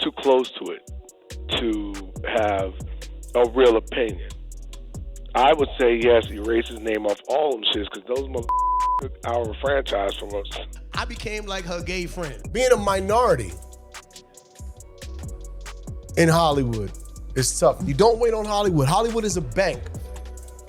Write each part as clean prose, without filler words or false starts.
too close to it to have a real opinion. I would say yes, erase his name off all them shits because those motherfuckers took our franchise from us. I became like her gay friend. Being a minority in Hollywood is tough. You don't wait on Hollywood. Hollywood is a bank.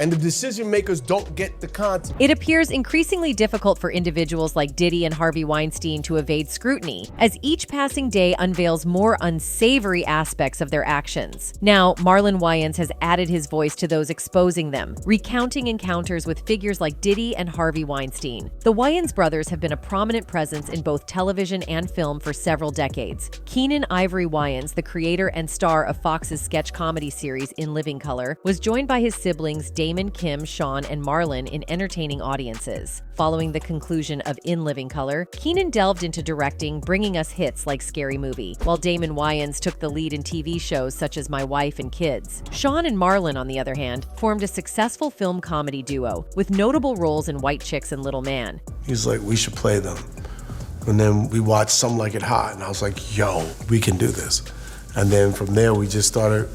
And the decision makers don't get the content. It appears increasingly difficult for individuals like Diddy and Harvey Weinstein to evade scrutiny, as each passing day unveils more unsavory aspects of their actions. Now, Marlon Wayans has added his voice to those exposing them, recounting encounters with figures like Diddy and Harvey Weinstein. The Wayans brothers have been a prominent presence in both television and film for several decades. Keenen Ivory Wayans, the creator and star of Fox's sketch comedy series In Living Color, was joined by his siblings Damon, Kim, Shawn, and Marlon in entertaining audiences. Following the conclusion of In Living Color, Keenen delved into directing, bringing us hits like Scary Movie, while Damon Wayans took the lead in TV shows such as My Wife and Kids. Shawn and Marlon, on the other hand, formed a successful film comedy duo, with notable roles in White Chicks and Little Man. He's like, we should play them. And then we watched Some Like It Hot, and I was like, yo, we can do this. And then from there, we just started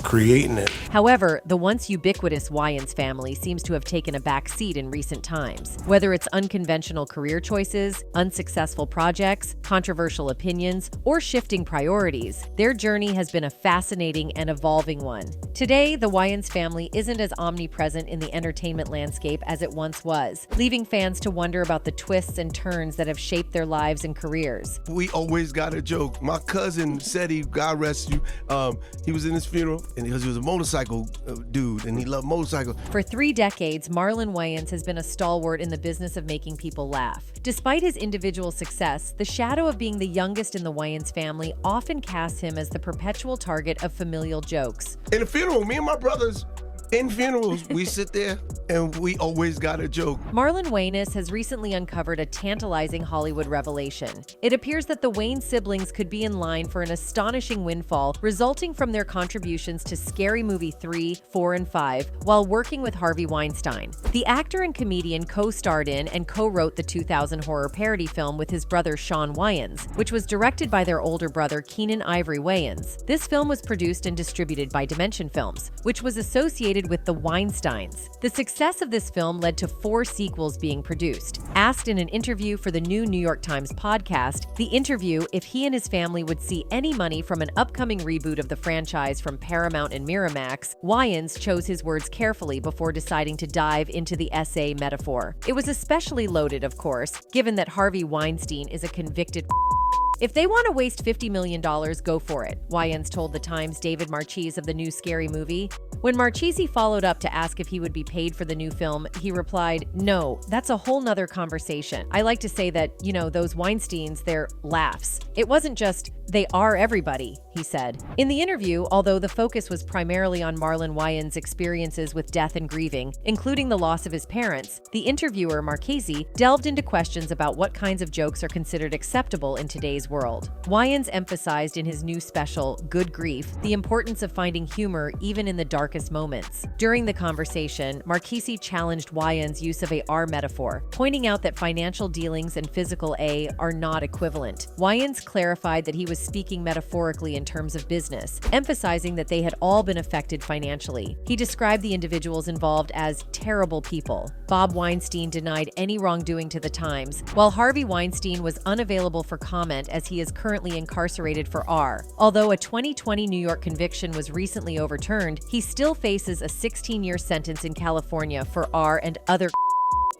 creating it. However, the once ubiquitous Wayans family seems to have taken a back seat in recent times. Whether it's unconventional career choices, unsuccessful projects, controversial opinions, or shifting priorities, their journey has been a fascinating and evolving one. Today, the Wayans family isn't as omnipresent in the entertainment landscape as it once was, leaving fans to wonder about the twists and turns that have shaped their lives and careers. We always got a joke. My cousin said, God rest you, he was in his funeral, and because he was a motorcycle dude and he loved motorcycles. For 3 decades, Marlon Wayans has been a stalwart in the business of making people laugh. Despite his individual success, the shadow of being the youngest in the Wayans family often casts him as the perpetual target of familial jokes. In a funeral, me and my brothers, in funerals, we sit there and we always got a joke. Marlon Waynas has recently uncovered a tantalizing Hollywood revelation. It appears that the Wayans siblings could be in line for an astonishing windfall resulting from their contributions to Scary Movie 3, 4, and 5 while working with Harvey Weinstein. The actor and comedian co-starred in and co-wrote the 2000 horror parody film with his brother Shawn Wayans, which was directed by their older brother Keenen Ivory Wayans. This film was produced and distributed by Dimension Films, which was associated with the Weinsteins. The success of this film led to 4 sequels being produced. Asked in an interview for the new New York Times podcast, The Interview, if he and his family would see any money from an upcoming reboot of the franchise from Paramount and Miramax, Wayans chose his words carefully before deciding to dive into the SA metaphor. It was especially loaded, of course, given that Harvey Weinstein is a convicted If they want to waste $50 million, go for it, Wayans told the Times' David Marchese of the new Scary Movie. When Marchese followed up to ask if he would be paid for the new film, he replied, "No, that's a whole nother conversation. I like to say that, those Weinsteins, they're laughs. It wasn't just, they are everybody," he said. In the interview, although the focus was primarily on Marlon Wayans' experiences with death and grieving, including the loss of his parents, the interviewer, Marchese, delved into questions about what kinds of jokes are considered acceptable in today's world. Wayans emphasized in his new special, Good Grief, the importance of finding humor even in the darkest moments. During the conversation, Marchese challenged Wayans' use of a R metaphor, pointing out that financial dealings and physical A are not equivalent. Wayans clarified that he was speaking metaphorically in terms of business, emphasizing that they had all been affected financially. He described the individuals involved as terrible people. Bob Weinstein denied any wrongdoing to the Times, while Harvey Weinstein was unavailable for comment as he is currently incarcerated for R. Although a 2020 New York conviction was recently overturned, he still faces a 16-year sentence in California for R and other.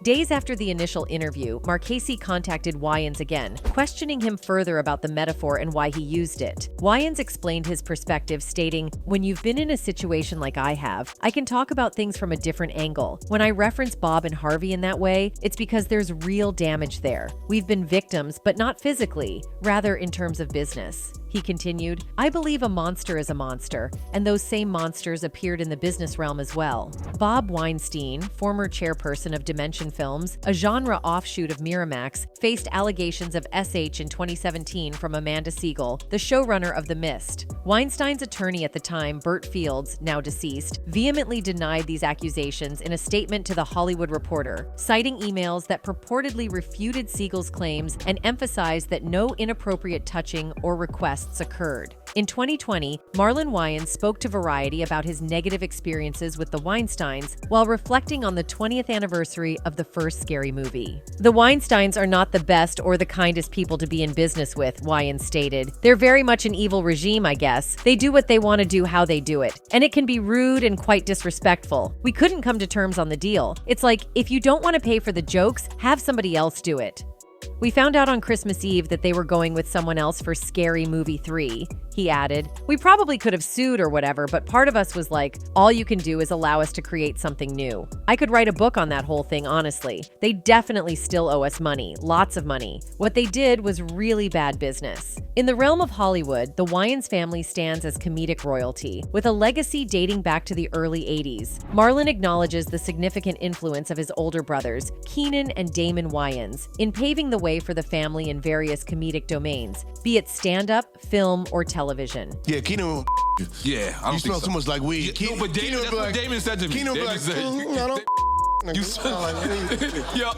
Days after the initial interview, Marchese contacted Wayans again, questioning him further about the metaphor and why he used it. Wayans explained his perspective, stating, "When you've been in a situation like I have, I can talk about things from a different angle. When I reference Bob and Harvey in that way, it's because there's real damage there. We've been victims, but not physically, rather in terms of business." He continued, "I believe a monster is a monster, and those same monsters appeared in the business realm as well." Bob Weinstein, former chairperson of Dimension Films, a genre offshoot of Miramax, faced allegations of SH in 2017 from Amanda Siegel, the showrunner of The Mist. Weinstein's attorney at the time, Burt Fields, now deceased, vehemently denied these accusations in a statement to The Hollywood Reporter, citing emails that purportedly refuted Siegel's claims and emphasized that no inappropriate touching or requests occurred. In 2020, Marlon Wayans spoke to Variety about his negative experiences with the Weinsteins while reflecting on the 20th anniversary of the first Scary Movie. The Weinsteins are not the best or the kindest people to be in business with, Wayans stated. They're very much an evil regime, I guess. They do what they want to do how they do it. And it can be rude and quite disrespectful. We couldn't come to terms on the deal. It's like, if you don't want to pay for the jokes, have somebody else do it. We found out on Christmas Eve that they were going with someone else for Scary Movie 3. He added, "We probably could have sued or whatever, but part of us was like, all you can do is allow us to create something new. I could write a book on that whole thing, honestly. They definitely still owe us money, lots of money. What they did was really bad business." In the realm of Hollywood, the Wayans family stands as comedic royalty, with a legacy dating back to the early 80s. Marlon acknowledges the significant influence of his older brothers, Keenen and Damon Wayans, in paving the way for the family in various comedic domains, be it stand-up, film, or television. Yeah, Keenen. Yeah, I don't You think smell so. too much like weed. No, but Damon, that's what Damon said to me. Keenen Damon like, said, I don't. You Yo,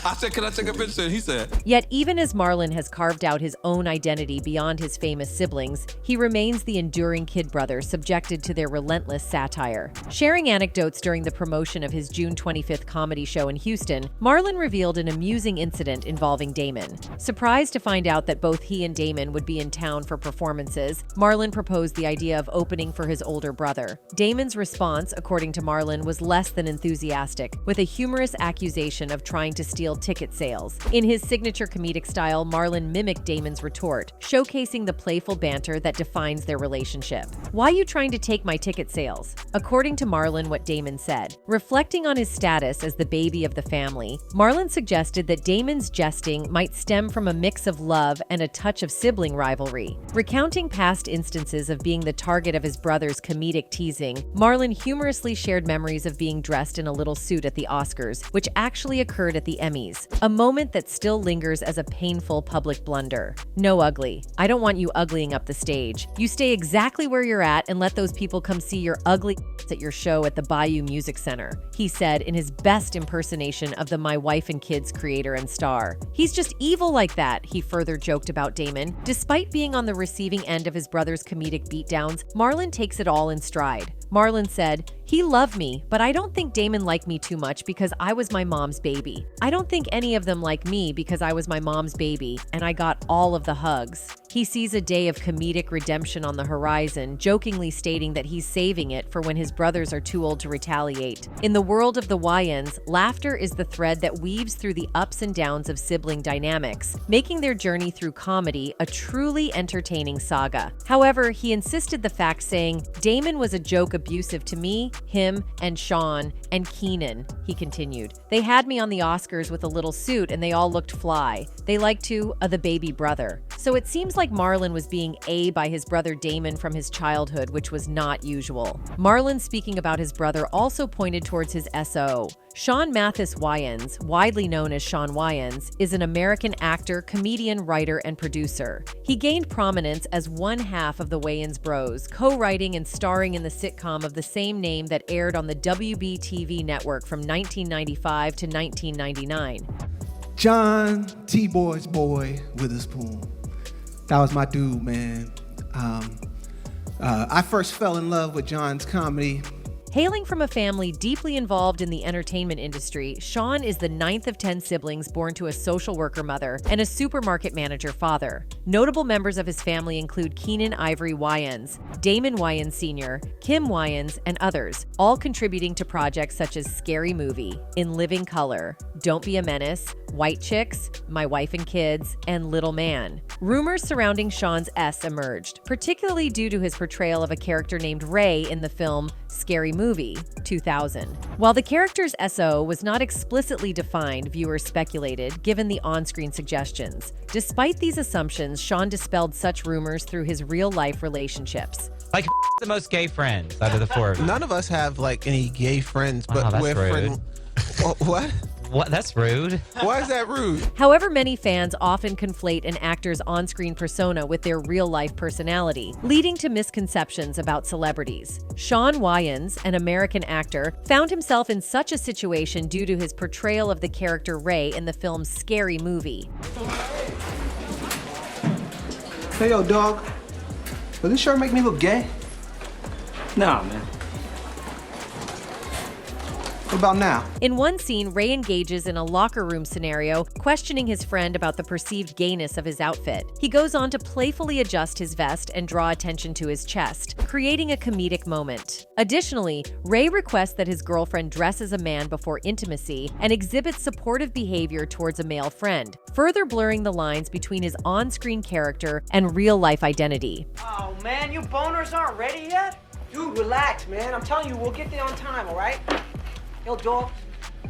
I said, can I take a picture? And he said. Yet even as Marlon has carved out his own identity beyond his famous siblings, he remains the enduring kid brother subjected to their relentless satire. Sharing anecdotes during the promotion of his June 25th comedy show in Houston, Marlon revealed an amusing incident involving Damon. Surprised to find out that both he and Damon would be in town for performances, Marlon proposed the idea of opening for his older brother. Damon's response, according to Marlon, was less than enthusiastic, with a humorous accusation of trying to steal ticket sales. In his signature comedic style, Marlon mimicked Damon's retort, showcasing the playful banter that defines their relationship. "Why you trying to take my ticket sales?" According to Marlon, what Damon said. Reflecting on his status as the baby of the family, Marlon suggested that Damon's jesting might stem from a mix of love and a touch of sibling rivalry. Recounting past instances of being the target of his brother's comedic teasing, Marlon humorously shared memories of being dressed in a little suit at the Oscars, which actually occurred at the Emmys, a moment that still lingers as a painful public blunder. "No ugly. I don't want you uglying up the stage. You stay exactly where you're at and let those people come see your ugly at your show at the Bayou Music Center," he said in his best impersonation of the My Wife and Kids creator and star. "He's just evil like that," he further joked about Damon. Despite being on the receiving end of his brother's comedic beatdowns, Marlon takes it all in stride. Marlon said, "He loved me, but I don't think Damon liked me too much because I was my mom's baby. I don't think any of them like me because I was my mom's baby, and I got all of the hugs." He sees a day of comedic redemption on the horizon, jokingly stating that he's saving it for when his brothers are too old to retaliate. In the world of the Wayans, laughter is the thread that weaves through the ups and downs of sibling dynamics, making their journey through comedy a truly entertaining saga. However, he insisted the fact, saying, "Damon was a joke abusive to me, him, and Shawn, and Keenen," he continued. "They had me on the Oscars with a little suit and they all looked fly. They liked to, the baby brother." So it seems like Marlon was being by his brother Damon from his childhood, which was not usual. Marlon, speaking about his brother, also pointed towards his SO. Shawn Mathis Wayans, widely known as Shawn Wayans, is an American actor, comedian, writer, and producer. He gained prominence as one half of the Wayans Bros, co-writing and starring in the sitcom of the same name that aired on the WB-TV network from 1995 to 1999. John T-Boy's boy Witherspoon. That was my dude, man. I first fell in love with John's comedy. Hailing from a family deeply involved in the entertainment industry, Shawn is the 9th of 10 siblings born to a social worker mother and a supermarket manager father. Notable members of his family include Keenen Ivory Wayans, Damon Wayans Sr., Kim Wayans, and others, all contributing to projects such as Scary Movie, In Living Color, Don't Be a Menace, White Chicks, My Wife and Kids, and Little Man. Rumors surrounding Shawn's S emerged, particularly due to his portrayal of a character named Ray in the film Scary Movie, 2000. While the character's SO was not explicitly defined, viewers speculated, given the on-screen suggestions. Despite these assumptions, Shawn dispelled such rumors through his real-life relationships. Like, the most gay friends out of the four of you. None of us have like any gay friends, but Wow, that's we're rude. friends. What? What? That's rude. Why is that rude? However, many fans often conflate an actor's on-screen persona with their real-life personality, leading to misconceptions about celebrities. Shawn Wayans, an American actor, found himself in such a situation due to his portrayal of the character Ray in the film's Scary Movie. Hey, yo, dog. Does this shirt make me look gay? Nah, man. What about now? In one scene, Ray engages in a locker room scenario, questioning his friend about the perceived gayness of his outfit. He goes on to playfully adjust his vest and draw attention to his chest, creating a comedic moment. Additionally, Ray requests that his girlfriend dress as a man before intimacy and exhibits supportive behavior towards a male friend, further blurring the lines between his on-screen character and real-life identity. Oh, man, you boners aren't ready yet? Dude, relax, man. I'm telling you, we'll get there on time, all right? Yo, dog,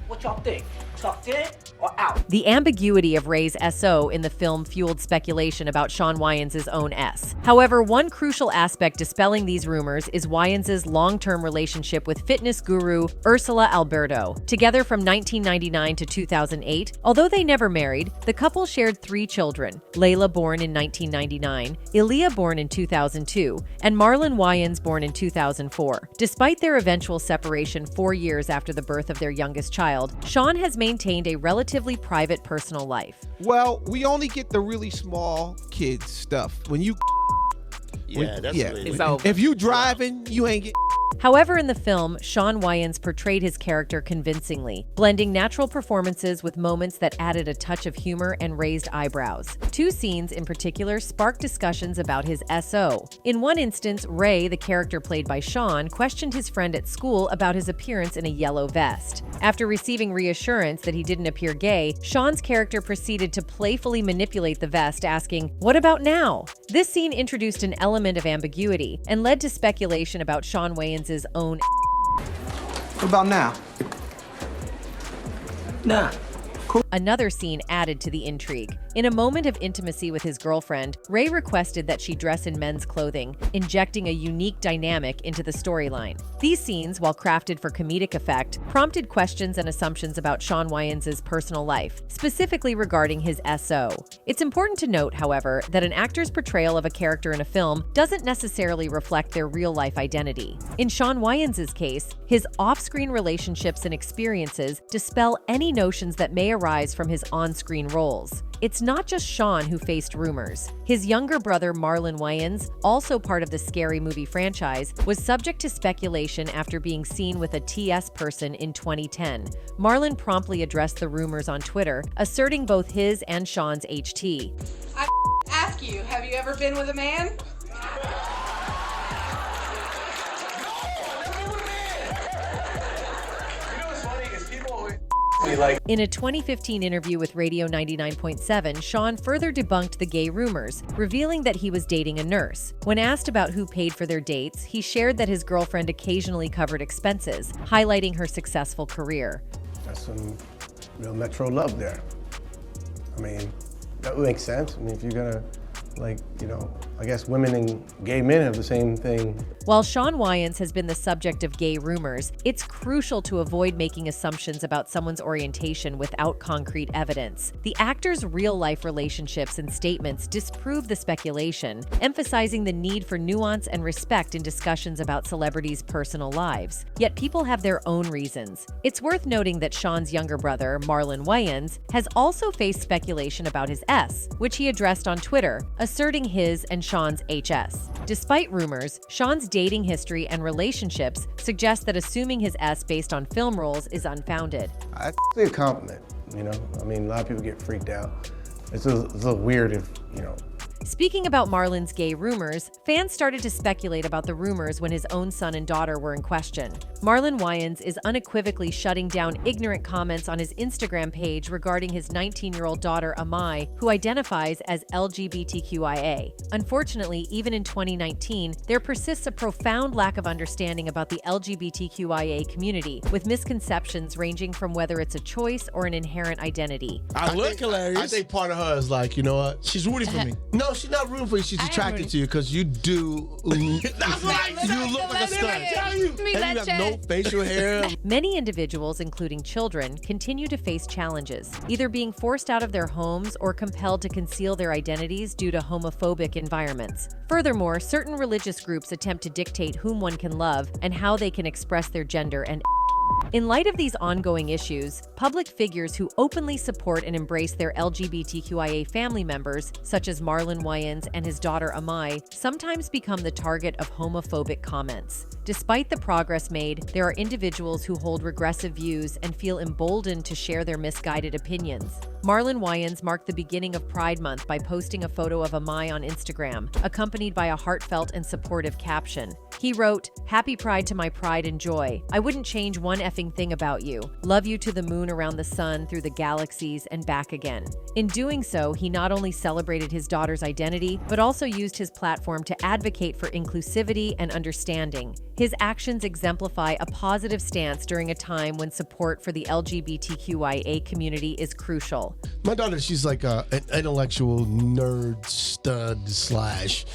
what y'all think? Tucked in or out? The ambiguity of Ray's SO in the film fueled speculation about Shawn Wayans' own S. However, one crucial aspect dispelling these rumors is Wayans' long-term relationship with fitness guru Ursula Alberto. Together from 1999 to 2008, although they never married, the couple shared 3 children, Layla born in 1999, Ilya born in 2002, and Marlon Wayans born in 2004. Despite their eventual separation 4 years after the birth of their youngest child, Shawn has maintained a relatively private personal life. Well, we only get the really small kids stuff. When you if you driving, you ain't get. However, in the film, Shawn Wayans portrayed his character convincingly, blending natural performances with moments that added a touch of humor and raised eyebrows. 2 scenes in particular sparked discussions about his SO. In one instance, Ray, the character played by Shawn, questioned his friend at school about his appearance in a yellow vest. After receiving reassurance that he didn't appear gay, Shawn's character proceeded to playfully manipulate the vest, asking, "What about now?" This scene introduced an element of ambiguity and led to speculation about Shawn Wayans' own. What about now? Nah. Another scene added to the intrigue. In a moment of intimacy with his girlfriend, Ray requested that she dress in men's clothing, injecting a unique dynamic into the storyline. These scenes, while crafted for comedic effect, prompted questions and assumptions about Shawn Wayans' personal life, specifically regarding his SO. It's important to note, however, that an actor's portrayal of a character in a film doesn't necessarily reflect their real-life identity. In Shawn Wayans' case, his off-screen relationships and experiences dispel any notions that may arise from his on-screen roles. It's not just Shawn who faced rumors. His younger brother Marlon Wayans, also part of the Scary Movie franchise, was subject to speculation after being seen with a TS person in 2010. Marlon promptly addressed the rumors on Twitter, asserting both his and Shawn's HT. I ask you, have you ever been with a man? In a 2015 interview with Radio 99.7, Shawn further debunked the gay rumors, revealing that he was dating a nurse. When asked about who paid for their dates, he shared that his girlfriend occasionally covered expenses, highlighting her successful career. That's some real Metro love there. I mean, that makes sense. I mean, if you're gonna, I guess women and gay men have the same thing. While Shawn Wayans has been the subject of gay rumors, it's crucial to avoid making assumptions about someone's orientation without concrete evidence. The actor's real-life relationships and statements disprove the speculation, emphasizing the need for nuance and respect in discussions about celebrities' personal lives. Yet people have their own reasons. It's worth noting that Shawn's younger brother, Marlon Wayans, has also faced speculation about his S, which he addressed on Twitter, asserting his and Shawn's HS. Despite rumors, Shawn's dating history and relationships suggest that assuming his S based on film roles is unfounded. I think a compliment, you know? I mean, a lot of people get freaked out. It's a little weird if, Speaking about Marlon's gay rumors, fans started to speculate about the rumors when his own son and daughter were in question. Marlon Wayans is unequivocally shutting down ignorant comments on his Instagram page regarding his 19-year-old daughter, Amai, who identifies as LGBTQIA. Unfortunately, even in 2019, there persists a profound lack of understanding about the LGBTQIA community, with misconceptions ranging from whether it's a choice or an inherent identity. I look hilarious. I think part of her is like, you know what? She's rooting for me. No, she's not rooting for you. She's attracted to you because you do. That's right. You look like a stud. And you have no facial hair. Many individuals, including children, continue to face challenges, either being forced out of their homes or compelled to conceal their identities due to homophobic environments. Furthermore, certain religious groups attempt to dictate whom one can love and how they can express their gender and in light of these ongoing issues, public figures who openly support and embrace their LGBTQIA family members, such as Marlon Wayans and his daughter Amai, sometimes become the target of homophobic comments. Despite the progress made, there are individuals who hold regressive views and feel emboldened to share their misguided opinions. Marlon Wayans marked the beginning of Pride Month by posting a photo of Amai on Instagram, accompanied by a heartfelt and supportive caption. He wrote, "Happy Pride to my pride and joy. I wouldn't change one effing thing about you. Love you to the moon, around the sun, through the galaxies, and back again." In doing so, he not only celebrated his daughter's identity, but also used his platform to advocate for inclusivity and understanding. His actions exemplify a positive stance during a time when support for the LGBTQIA community is crucial. My daughter, she's like an intellectual nerd stud slash.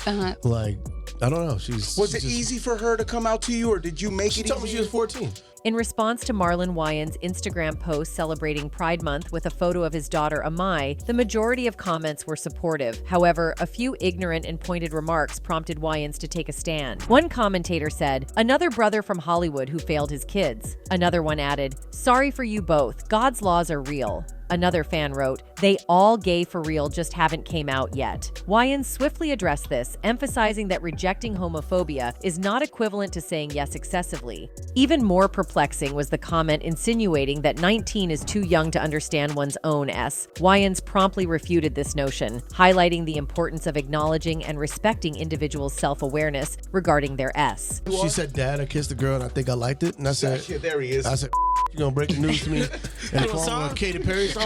Like, I don't know. Was it easy for her to come out to you, or did you make it easy? She told me she was 14. In response to Marlon Wayans' Instagram post celebrating Pride Month with a photo of his daughter Amai, the majority of comments were supportive. However, a few ignorant and pointed remarks prompted Wayans to take a stand. One commentator said, "Another brother from Hollywood who failed his kids." Another one added, "Sorry for you both. God's laws are real." Another fan wrote, "They all gay for real, just haven't came out yet." Wayans swiftly addressed this, emphasizing that rejecting homophobia is not equivalent to saying yes excessively. Even more perplexing was the comment insinuating that 19 is too young to understand one's own S. Wayans promptly refuted this notion, highlighting the importance of acknowledging and respecting individuals' self-awareness regarding their S. She said, "Dad, I kissed a girl and I think I liked it." And I said, "There he is." I said, "You gonna break the news to me and call a Katy Perry song?"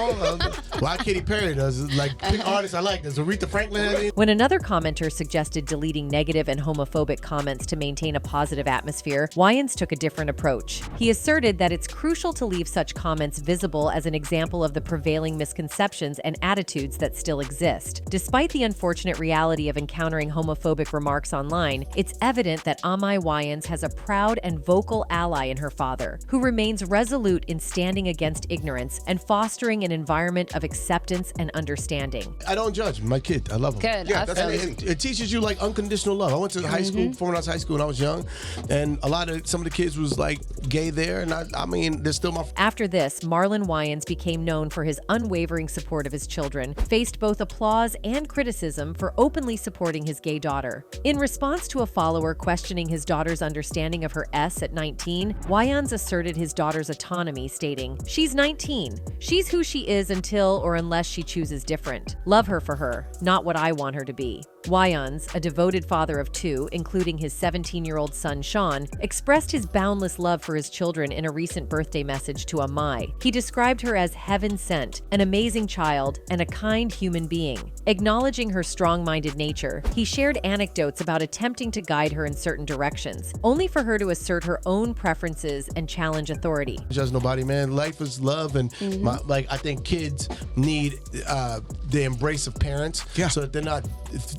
Why Katy Perry does it? Like, pick artists I like. Does Aretha Franklin? When another commenter suggested deleting negative and homophobic comments to maintain a positive atmosphere, Wayans took a different approach. He asserted that it's crucial to leave such comments visible as an example of the prevailing misconceptions and attitudes that still exist. Despite the unfortunate reality of encountering homophobic remarks online, it's evident that Amai Wayans has a proud and vocal ally in her father, who remains resolute in standing against ignorance and fostering an environment of acceptance and understanding. I don't judge my kid. I love him. Good. Yeah, Awesome. that's It teaches you like unconditional love. I went to high school, performing arts high school when I was young, and some of the kids was like gay there, and I mean, they're still my. After this, Marlon Wayans became known for his unwavering support of his children, faced both applause and criticism for openly supporting his gay daughter. In response to a follower questioning his daughter's understanding of her S at 19, Wayans asserted his daughter's autonomy, stating, "She's 19. She's who she is until or unless she chooses different. Love her for her, not what I want her to be." Wayans, a devoted father of two, including his 17-year-old son Shawn, expressed his boundless love for his children in a recent birthday message to Amai. He described her as heaven sent, an amazing child, and a kind human being. Acknowledging her strong-minded nature, he shared anecdotes about attempting to guide her in certain directions, only for her to assert her own preferences and challenge authority. Judge nobody, man. Life is love, and I think kids need the embrace of parents, so that they're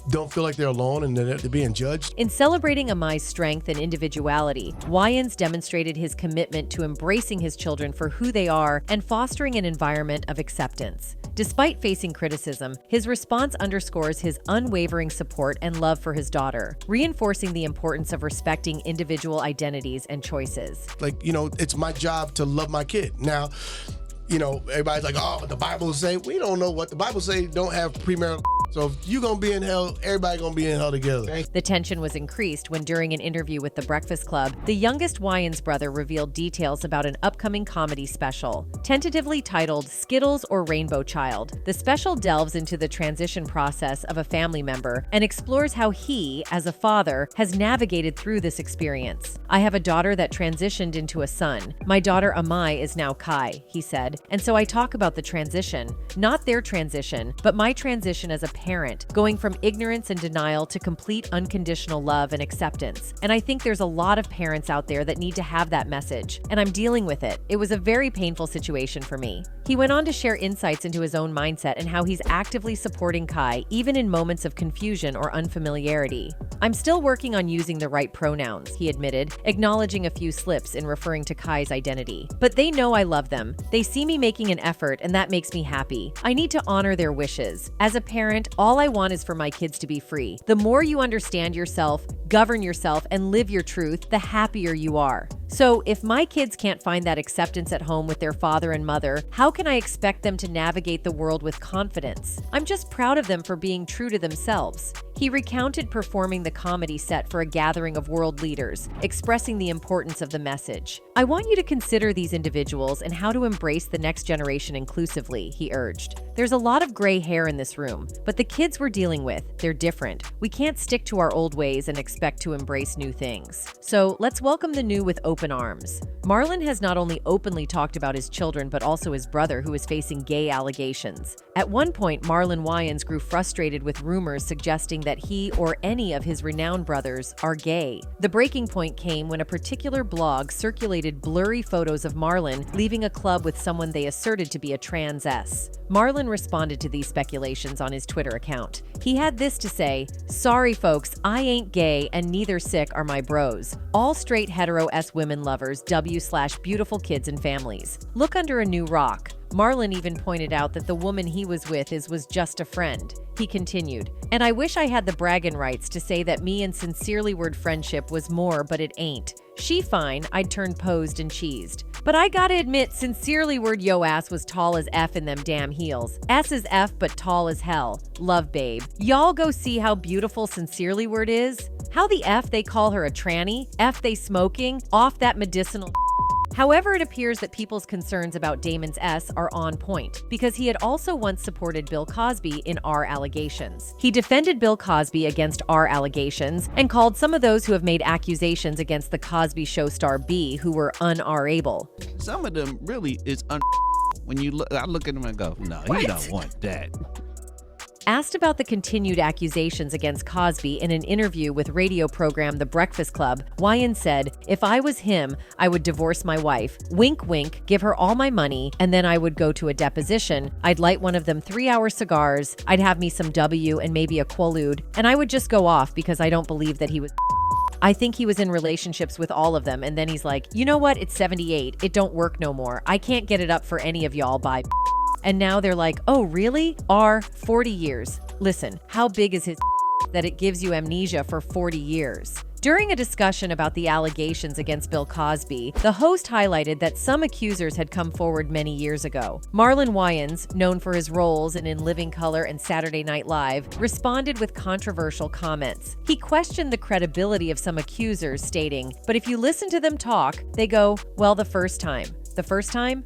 don't feel like they're alone and they're being judged. In celebrating Amai's strength and individuality, Wayans demonstrated his commitment to embracing his children for who they are and fostering an environment of acceptance. Despite facing criticism, his response underscores his unwavering support and love for his daughter, reinforcing the importance of respecting individual identities and choices. Like, it's my job to love my kid. Now, everybody's like, "Oh, the Bible say." We don't know what the Bible say. Don't have premarital. So if you gonna be in hell, everybody gonna be in hell together. The tension was increased when, during an interview with The Breakfast Club, the youngest Wayans brother revealed details about an upcoming comedy special. Tentatively titled Skittles or Rainbow Child, the special delves into the transition process of a family member and explores how he, as a father, has navigated through this experience. "I have a daughter that transitioned into a son. My daughter Amai is now Kai," he said. and so I talk about the transition. Not their transition, but my transition as a parent, going from ignorance and denial to complete unconditional love and acceptance. And I think there's a lot of parents out there that need to have that message, and I'm dealing with it. It was a very painful situation for me. He went on to share insights into his own mindset and how he's actively supporting Kai, even in moments of confusion or unfamiliarity. I'm still working on using the right pronouns, he admitted, acknowledging a few slips in referring to Kai's identity. But they know I love them. They see me making an effort, and that makes me happy. I need to honor their wishes. As a parent, all I want is for my kids to be free. The more you understand yourself, govern yourself, and live your truth, the happier you are. So, if my kids can't find that acceptance at home with their father and mother, how can I expect them to navigate the world with confidence? I'm just proud of them for being true to themselves. He recounted performing the comedy set for a gathering of world leaders, expressing the importance of the message. I want you to consider these individuals and how to embrace the next generation inclusively, he urged. There's a lot of gray hair in this room, but the kids we're dealing with, they're different. We can't stick to our old ways and expect to embrace new things. So let's welcome the new with open arms. Marlon has not only openly talked about his children, but also his brother, who is facing gay allegations. At one point, Marlon Wayans grew frustrated with rumors suggesting that he or any of his renowned brothers are gay. The breaking point came when a particular blog circulated blurry photos of Marlon leaving a club with someone they asserted to be a trans S. Marlon responded to these speculations on his Twitter account. He had this to say, "Sorry folks, I ain't gay and neither sick are my bros. All straight hetero S women lovers W/beautiful kids and families. Look under a new rock." Marlon even pointed out that the woman he was with was just a friend. He continued, "And I wish I had the bragging rights to say that me and Sincerely Word friendship was more, but it ain't. She fine, I'd turn posed and cheesed. But I gotta admit, Sincerely Word yo ass was tall as F in them damn heels. S is F, but tall as hell. Love, babe. Y'all go see how beautiful Sincerely Word is? How the F they call her a tranny? F they smoking? Off that medicinal." However, it appears that people's concerns about Damon's S are on point, because he had also once supported Bill Cosby in R allegations. He defended Bill Cosby against R allegations and called some of those who have made accusations against the Cosby Show star B who were un-R-able. Some of them really is when you look, I look at them and go, no, you don't want that. Asked about the continued accusations against Cosby in an interview with radio program The Breakfast Club, Wayans said, "If I was him, I would divorce my wife, wink wink, give her all my money, and then I would go to a deposition. I'd light one of them 3-hour cigars, I'd have me some W and maybe a Quaalude, and I would just go off because I don't believe that he was." I think he was in relationships with all of them, and then he's like, "You know what, it's 78, it don't work no more. I can't get it up for any of y'all, bye." And now they're like, "Oh, really? 40 years. Listen, how big is his that it gives you amnesia for 40 years? During a discussion about the allegations against Bill Cosby, the host highlighted that some accusers had come forward many years ago. Marlon Wayans, known for his roles in Living Color and Saturday Night Live, responded with controversial comments. He questioned the credibility of some accusers, stating, "But if you listen to them talk, they go, well, the first time. The first time?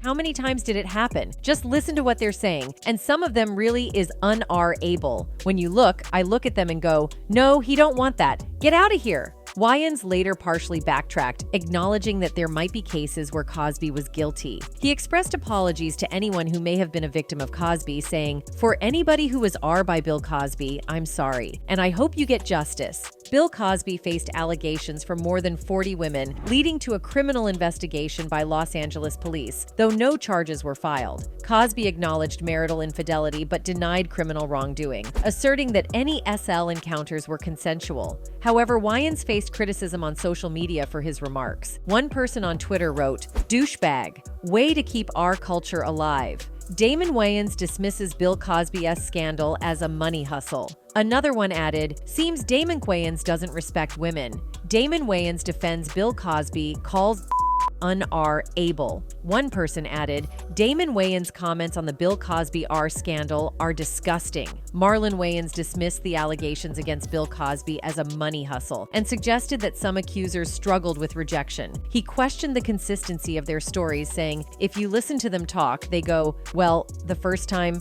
How many times did it happen? Just listen to what they're saying, and some of them really is un-R-able. When you look, I look at them and go, no, he don't want that. Get out of here." Wayans later partially backtracked, acknowledging that there might be cases where Cosby was guilty. He expressed apologies to anyone who may have been a victim of Cosby, saying, "For anybody who was R by Bill Cosby, I'm sorry, and I hope you get justice." Bill Cosby faced allegations from more than 40 women, leading to a criminal investigation by Los Angeles police, though no charges were filed. Cosby acknowledged marital infidelity but denied criminal wrongdoing, asserting that any SL encounters were consensual. However, Wayans faced criticism on social media for his remarks. One person on Twitter wrote, "Douchebag, way to keep our culture alive." Damon Wayans dismisses Bill Cosby's scandal as a money hustle. Another one added, "Seems Damon Wayans doesn't respect women." Damon Wayans defends Bill Cosby, calls un-R-able. One person added, "Damon Wayans' comments on the Bill Cosby R scandal are disgusting." Marlon Wayans dismissed the allegations against Bill Cosby as a money hustle and suggested that some accusers struggled with rejection. He questioned the consistency of their stories, saying, "If you listen to them talk, they go, well, the first time?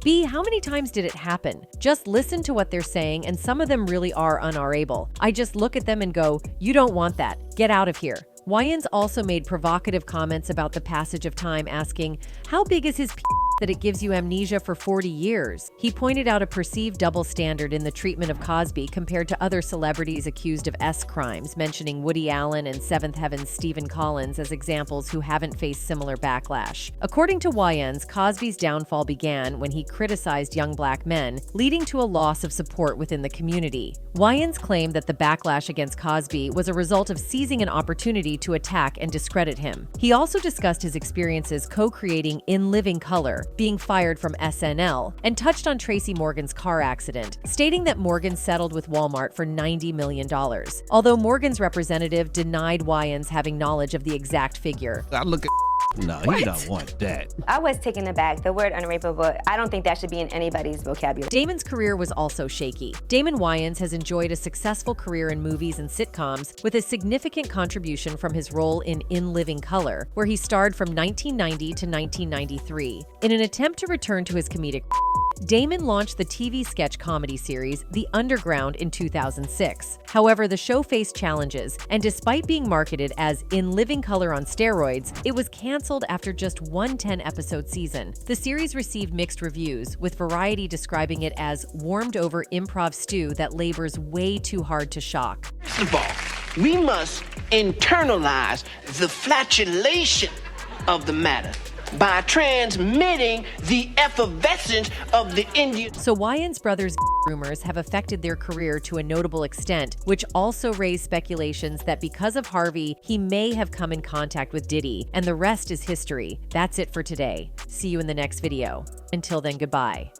B, how many times did it happen? Just listen to what they're saying, and some of them really are un-R-able. I just look at them and go, you don't want that. Get out of here." Wayans also made provocative comments about the passage of time, asking, "How big is his that it gives you amnesia for 40 years?" He pointed out a perceived double standard in the treatment of Cosby compared to other celebrities accused of crimes, mentioning Woody Allen and Seventh Heaven's Stephen Collins as examples who haven't faced similar backlash. According to Wayans, Cosby's downfall began when he criticized young black men, leading to a loss of support within the community. Wayans claimed that the backlash against Cosby was a result of seizing an opportunity to attack and discredit him. He also discussed his experiences co-creating In Living Color, being fired from SNL, and touched on Tracy Morgan's car accident, stating that Morgan settled with Walmart for $90 million. Although Morgan's representative denied Wayans having knowledge of the exact figure. I look at no, he don't want that. I was taken aback. The word unrapeable, I don't think that should be in anybody's vocabulary. Damon's career was also shaky. Damon Wayans has enjoyed a successful career in movies and sitcoms, with a significant contribution from his role in Living Color, where he starred from 1990 to 1993. In an attempt to return to his comedic, Damon launched the TV sketch comedy series The Underground in 2006. However, the show faced challenges, and despite being marketed as In Living Color on steroids, it was canceled after just one 10-episode season. The series received mixed reviews, with Variety describing it as warmed-over improv stew that labors way too hard to shock. First of all, we must internalize the flatulation of the matter by transmitting the effervescence of the Indian. So Wayans brothers' rumors have affected their career to a notable extent, which also raised speculations that because of Harvey, he may have come in contact with Diddy, and the rest is history. That's it for today. See you in the next video. Until then, goodbye.